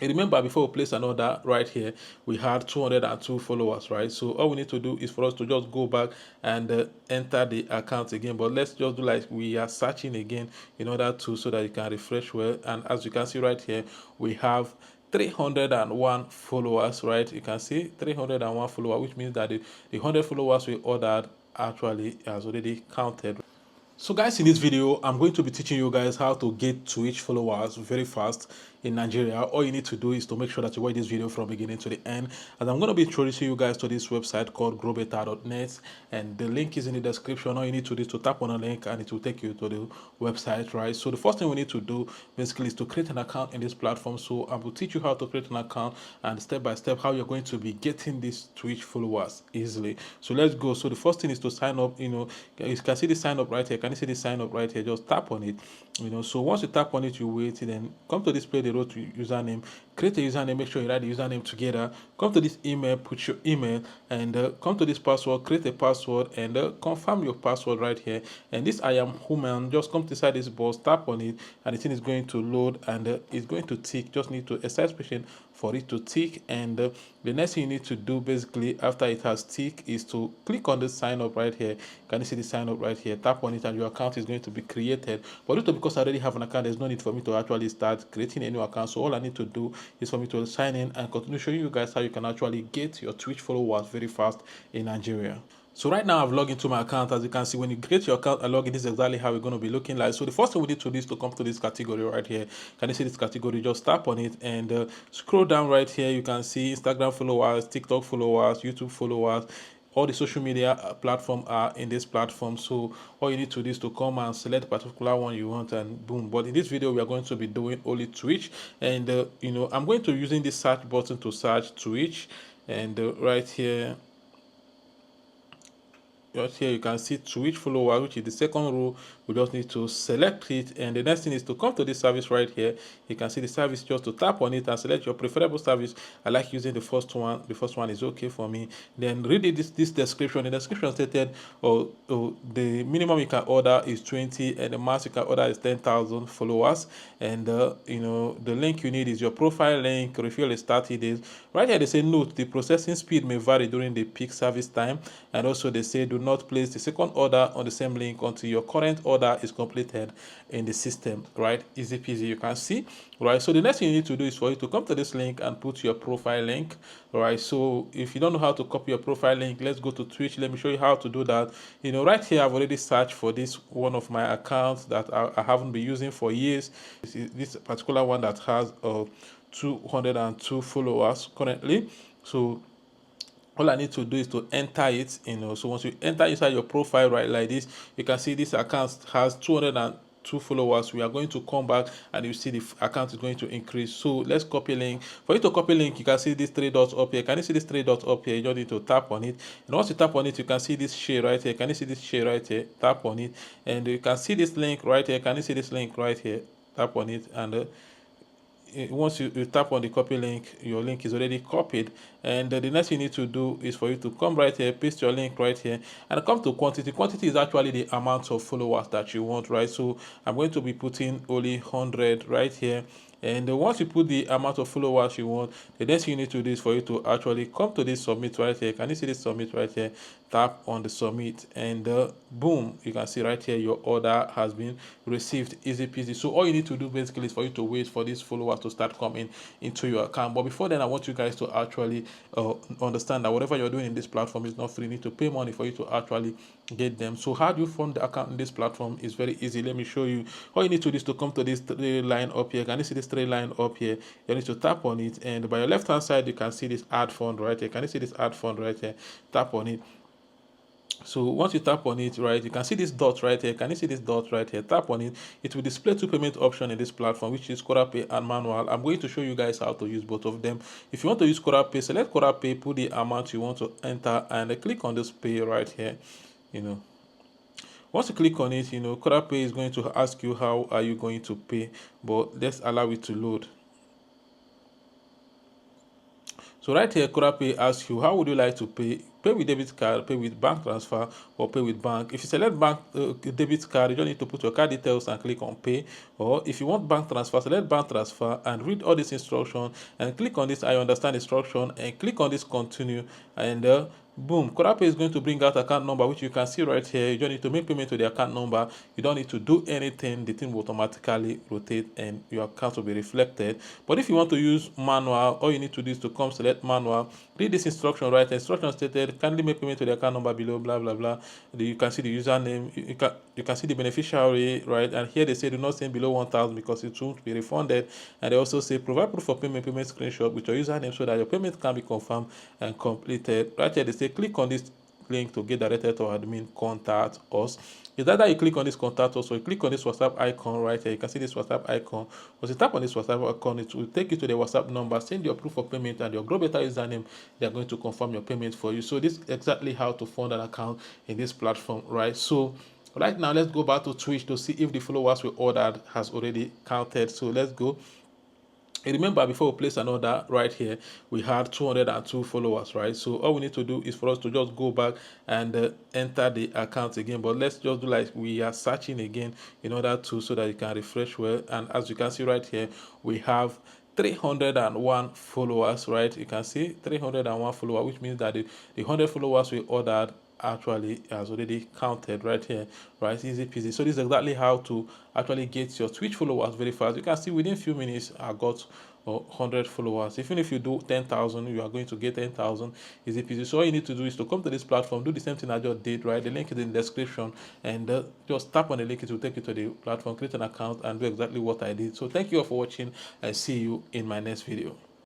And remember, before we place an order right here, we had 202 followers, right? So all we need to do is for us to just go back and enter the account again. But let's just do like we are searching again in order to, so that you can refresh well. And as you can see right here, we have 301 followers, right? You can see 301 followers, which means that the 100 followers we ordered actually has already counted. So guys, in this video, I'm going to be teaching you guys how to get Twitch followers very fast in Nigeria. All you need to do is to make sure that you watch this video from beginning to the end. And I'm going to be introducing you guys to this website called growbetter.net, and the link is in the description. All you need to do is to tap on the link and it will take you to the website, right? So the first thing we need to do basically is to create an account in this platform. So I will teach you how to create an account and step by step how you're going to be getting these Twitch followers easily. So let's go. So the first thing is to sign up. You can see the sign up right here. Can you see the sign up right here? Just tap on it. So once you tap on it, you wait, then come to display the row to username. Create a username. Make sure you write the username together. Come to this email, put your email, and come to this password. Create a password and confirm your password right here. And this I am human. Just come to inside this box, tap on it, and the thing is going to load, and it's going to tick. Just need to exercise patience for it to tick. And the next thing you need to do basically after it has ticked is to click on the sign up right here. Can you see the sign up right here? Tap on it and your account is going to be created. But because I already have an account, there's no need for me to actually start creating a new account. So all I need to do is for me to sign in and continue showing you guys how you can actually get your Twitch followers very fast in Nigeria. So right now I've logged into my account. As you can see, when you create your account and log in, this is exactly how we're going to be looking like. So the first thing we need to do is to come to this category right here. Can you see this category? Just tap on it and scroll down right here. You can see Instagram followers, TikTok followers, YouTube followers. All the social media platforms are in this platform. So all you need to do is to come and select a particular one you want, and boom. But in this video we are going to be doing only Twitch, and I'm going to be using this search button to search Twitch. And right here, you can see Twitch follower, which is the second row. We just need to select it, and the next thing is to come to this service right here. You can see the service, just to tap on it and select your preferable service. I like using the first one. The first one is okay for me. Then read it, this description. The description stated, the minimum you can order is 20 and the max you can order is 10,000 followers. And the link you need is your profile link. Refill is 30 days. Right here they say, note, the processing speed may vary during the peak service time, and also they say do not place the second order on the same link until your current order is completed in the system, right? Easy peasy, you can see, right? So the next thing you need to do is for you to come to this link and put your profile link, right? So if you don't know how to copy your profile link, let's go to Twitch. Let me show you how to do that. Right here I've already searched for this one of my accounts that I haven't been using for years. This particular one that has 202 followers currently. So all I need to do is to enter it. So once you enter inside your profile right like this, you can see this account has 202 followers. We are going to come back and you see the account is going to increase. So let's copy link. For you to copy link, you can see these three dots up here. Can you see these three dots up here? You just need to tap on it, and once you tap on it, you can see this share right here. Can you see this share right here? Tap on it, and you can see this link right here. Can you see this link right here? Tap on it, and once you tap on the copy link, your link is already copied. And the next thing you need to do is for you to come right here, paste your link right here, and come to quantity. Quantity is actually the amount of followers that you want, right? So I'm going to be putting only 100 right here. And once you put the amount of followers you want, the next thing you need to do is for you to actually come to this submit right here. Can you see this submit right here? Tap on the submit, and boom, you can see right here your order has been received. Easy peasy. So all you need to do basically is for you to wait for these followers to start coming into your account. But before then, I want you guys to actually understand that whatever you're doing in this platform is not free. You need to pay money for you to actually get them. So how do you fund the account in this platform? Is very easy. Let me show you. All you need to do is to come to this three line up here. Can you see this three line up here? You need to tap on it, and by your left hand side you can see this add fund right here. Can you see this add fund right here? Tap on it. So once you tap on it, right, you can see this dot right here. Can you see this dot right here? Tap on it. It will display two payment options in this platform, which is Quora Pay and manual. I'm going to show you guys how to use both of them. If you want to use Quora Pay, select Quora Pay, put the amount you want to enter, and click on this pay right here. Once you click on it, Quora Pay is going to ask you how are you going to pay, but let's allow it to load. So right here, Pay asks you, how would you like to pay? Pay with debit card, pay with bank transfer, or pay with bank. If you select bank debit card, you don't need to put your card details and click on pay. Or if you want bank transfer, select bank transfer and read all this instruction and click on this I understand instruction and click on this continue, and boom, Pay is going to bring out account number, which you can see right here. You don't need to make payment to the account number. You don't need to do anything. The thing will automatically rotate and your account will be reflected. But if you want to use manual, all you need to do is to come select manual, read this instruction right. The instruction stated, kindly make payment to the account number below, blah blah blah. You can see the username, you can see the beneficiary, right? And here they say do not send below 1,000 because it won't be refunded. And they also say provide proof of payment screenshot with your username so that your payment can be confirmed and completed. Right here they say click on this link to get directed to admin, contact us. Is that you click on this contact us, or you click on this WhatsApp icon right here. You can see this WhatsApp icon. Once you tap on this WhatsApp icon, it will take you to the WhatsApp number, send your proof of payment and your Grow Better username. They are going to confirm your payment for you. So this is exactly how to fund an account in this platform, right? So right now let's go back to Twitch to see if the followers we ordered has already counted. So let's go. Remember, before we place an order right here, we had 202 followers, right? So all we need to do is for us to just go back and enter the account again. But let's just do like we are searching again in order to, so that you can refresh well. And as you can see right here, we have 301 followers, right? You can see 301 followers, which means that the 100 followers we ordered actually has already counted right here, right? Easy peasy. So this is exactly how to actually get your Twitch followers very fast. You can see within few minutes I got 100 followers. Even if you do 10,000, you are going to get 10,000. Easy peasy. So all you need to do is to come to this platform, do the same thing I just did, right? The link is in the description, and just tap on the link. It will take you to the platform, create an account, and do exactly what I did. So thank you all for watching, and see you in my next video.